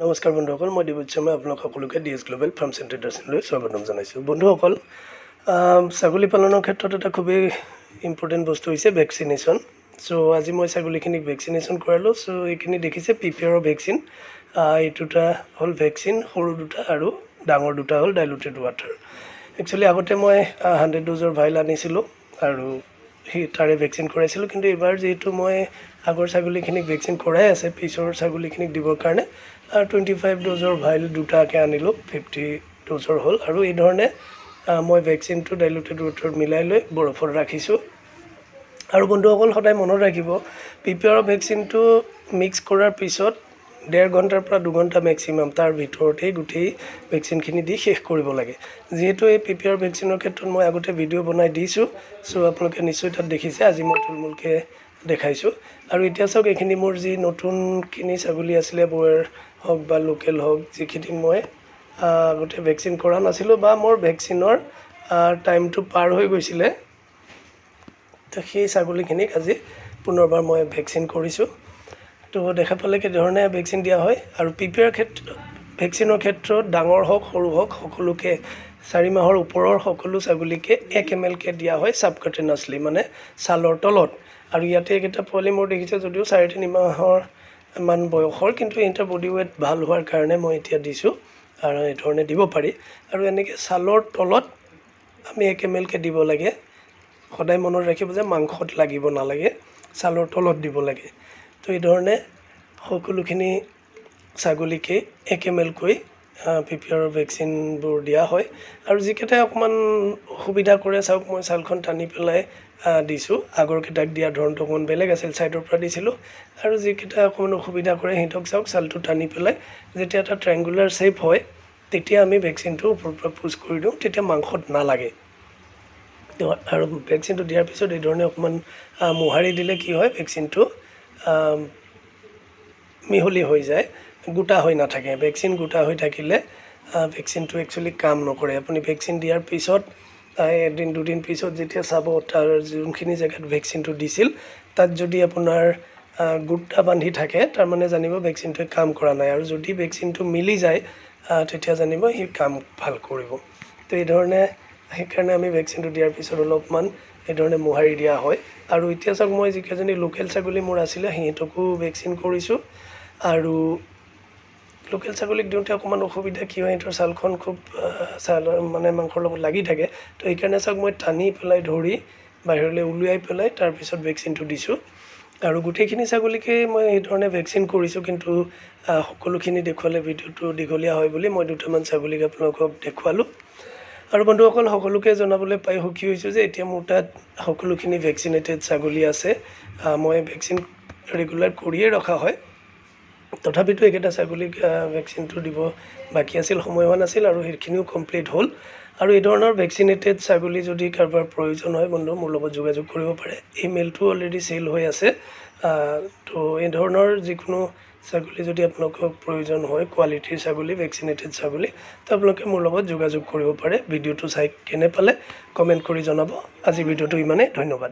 নমস্কাৰ বন্ধুসকল, মই দিব্য শৰ্মাই আপোনালোক সকলোকে ডিএছ গ্লোবেল ফাৰ্মছ এণ্ড ট্ৰেডাৰ্ছলৈ স্বাগতম জনাইছোঁ। বন্ধুসকল, ছাগলী পালনৰ ক্ষেত্ৰত এটা খুবেই ইম্পৰ্টেণ্ট বস্তু হৈছে ভেকচিনেশ্যন। চ' আজি মই ছাগলীখিনিক ভেকচিনেশ্যন কৰালোঁ। চ' এইখিনি দেখিছে পিপিআৰৰ ভেকচিন। এই দুটা হ'ল ভেকচিন, সৰু দুটা আৰু ডাঙৰ দুটা হ'ল ডাইলুটেড ৱাটাৰ। একচুৱেলি আগতে মই 100 ড'জৰ ভাইল আনিছিলোঁ আৰু তাৰে ভেকচিন কৰাইছিলোঁ, কিন্তু এইবাৰ যিহেতু মই আগৰ ছাগলীখিনিক ভেকচিন কৰাই আছে, পিছৰ ছাগলীখিনিক দিবৰ কাৰণে 25 ড'জৰ ভাইল দুটাকৈ আনিলোঁ, 50 ড'জৰ হ'ল। আৰু এই ধৰণে মই ভেকচিনটো ডাইলুটেড ৱাটাৰত মিলাই লৈ বৰফত ৰাখিছোঁ। আৰু বন্ধুসকল, সদায় মনত ৰাখিব, পিপিআৰৰ ভেকচিনটো মিক্স কৰাৰ পিছত 1.5 ঘণ্টাৰ পৰা 2 ঘণ্টা মেক্সিমাম তাৰ ভিতৰতেই গোটেই ভেকচিনখিনি দি শেষ কৰিব লাগে। যিহেতু এই পিপিআৰ ভেকচিনৰ ক্ষেত্ৰত মই আগতে ভিডিঅ' বনাই দিছোঁ, চ' আপোনালোকে নিশ্চয় তাত দেখিছে। আজি মই থুলমূলকৈ দেখাইছোঁ। আৰু এতিয়া চাওক, এইখিনি মোৰ যি নতুনখিনি ছাগলী আছিলে, বয়াৰ হওক বা লোকেল হওক, যিখিনি মই আগতে ভেকচিন কৰা নাছিলোঁ বা মোৰ ভেকচিনৰ টাইমটো পাৰ হৈ গৈছিলে, তো সেই ছাগলীখিনিক আজি পুনৰবাৰ মই ভেকচিন কৰিছোঁ। তো দেখা পালে কেনেধৰণে ভেকচিন দিয়া হয়। আৰু পিপিআৰ ভেকচিনৰ ক্ষেত্ৰত ডাঙৰ হওক সৰু হওক সকলোকে 4 মাহৰ ওপৰৰ সকলো ছাগলীকে 1 ml কৈ দিয়া হয় ছাবকাটেনাছলি, মানে ছালৰ তলত। আৰু ইয়াতে এইকেইটা পোৱালি মোৰ দেখিছে যদিও 4-3 মাহৰ মান বয়সৰ, কিন্তু ইহঁতৰ বডি ৱেইট ভাল হোৱাৰ কাৰণে মই এতিয়া দিছোঁ। আৰু এই ধৰণে দিব পাৰি। আৰু এনেকৈ ছালৰ তলত আমি 1 ml কৈ দিব লাগে। সদায় মনত ৰাখিব যে মাংসত লাগিব নালাগে, ছালৰ তলত দিব লাগে। তো এই ধৰণে সকলোখিনি ছাগলীকে 1 ml কৈ পিপিআৰৰ ভেকচিনবোৰ দিয়া হয়। আৰু যিকেইটাই অকণমান অসুবিধা কৰে, চাওক মই ছালখন টানি পেলাই দিছোঁ। আগৰকেইটাক দিয়াৰ ধৰণটো অকণমান বেলেগ আছিল, ছাইডৰ পৰা দিছিলোঁ। আৰু যিকেইটা অকণমান অসুবিধা কৰে সিহঁতক চাওক ছালটো টানি পেলাই যেতিয়া এটা ট্ৰাইংগুলাৰ শ্বেপ হয়, তেতিয়া আমি ভেকচিনটো ওপৰৰ পৰা পুছ কৰি দিওঁ, তেতিয়া মাংসত নালাগে। আৰু ভেকচিনটো দিয়াৰ পিছত এই ধৰণে অকণমান মোহাৰি দিলে কি হয়, ভেকচিনটো মিহলি হৈ যায়, গোটা হৈ নাথাকে। ভেকচিন গোটা হৈ থাকিলে ভেকচিনটো একচুৱেলি কাম নকৰে। আপুনি ভেকচিন দিয়াৰ পিছত 1-2 দিন পিছত যেতিয়া চাব, তাৰ যোনখিনি জেগাত ভেকচিনটো দিছিল তাত যদি আপোনাৰ গোটা বান্ধি থাকে, তাৰমানে জানিব ভেকচিনটোৱে কাম কৰা নাই। আৰু যদি ভেকচিনটো মিলি যায়, তেতিয়া জানিব সি কাম ভাল কৰিব। তো এই ধৰণে সেইকাৰণে আমি ভেকচিনটো দিয়াৰ পিছত অলপমান এই ধৰণে মোহাৰি দিয়া হয়। আৰু এতিয়া চাওক, মই যিকেইজনী লোকেল ছাগলী মোৰ আছিলে সিহঁতকো ভেকচিন কৰিছোঁ। আৰু লোকেল ছাগলীক দিওঁতে অকণমান অসুবিধা কি হয়, সিহঁতৰ ছালখন খুব মানে মাংসৰ লগত লাগি থাকে। তো সেইকাৰণে চাওক, মই টানি পেলাই ধৰি বাহিৰলৈ উলিয়াই পেলাই তাৰপিছত ভেকচিনটো দিছোঁ। আৰু গোটেইখিনি ছাগলীকে মই এই ধৰণে ভেকচিন কৰিছোঁ, কিন্তু সকলোখিনি দেখুৱালে ভিডিঅ'টো দীঘলীয়া হয় বুলি মই 2টামান ছাগলীক আপোনালোকক দেখুৱালোঁ। আৰু বন্ধুসকল, সকলোকে জনাবলৈ পাই সুখী হৈছোঁ যে এতিয়া মোৰ তাত সকলোখিনি ভেকচিনেটেড ছাগলী আছে। মই ভেকচিন ৰেগুলাৰ কৰিয়ে ৰখা হয়। তথাপিতো এইকেইটা ছাগলীক ভেকচিনটো দিব বাকী আছিল, সময় হোৱা নাছিল, আৰু সেইখিনিও কমপ্লিট হ'ল। আৰু এই ধৰণৰ ভেকচিনেটেড ছাগলী যদি কাৰোবাৰ প্ৰয়োজন হয়, বন্ধু মোৰ লগত যোগাযোগ কৰিব পাৰে। এই মেইলটো অলৰেডি চেল হৈ আছে। তো এই ধৰণৰ যিকোনো ছাগলী যদি আপোনালোকক প্ৰয়োজন হয়, কোৱালিটিৰ ছাগলী, ভেকচিনেটেড ছাগলী, তো আপোনালোকে মোৰ লগত যোগাযোগ কৰিব পাৰে। ভিডিঅ'টো চাই কেনে পালে কমেণ্ট কৰি জনাব। আজি ভিডিঅ'টো ইমানেই, ধন্যবাদ।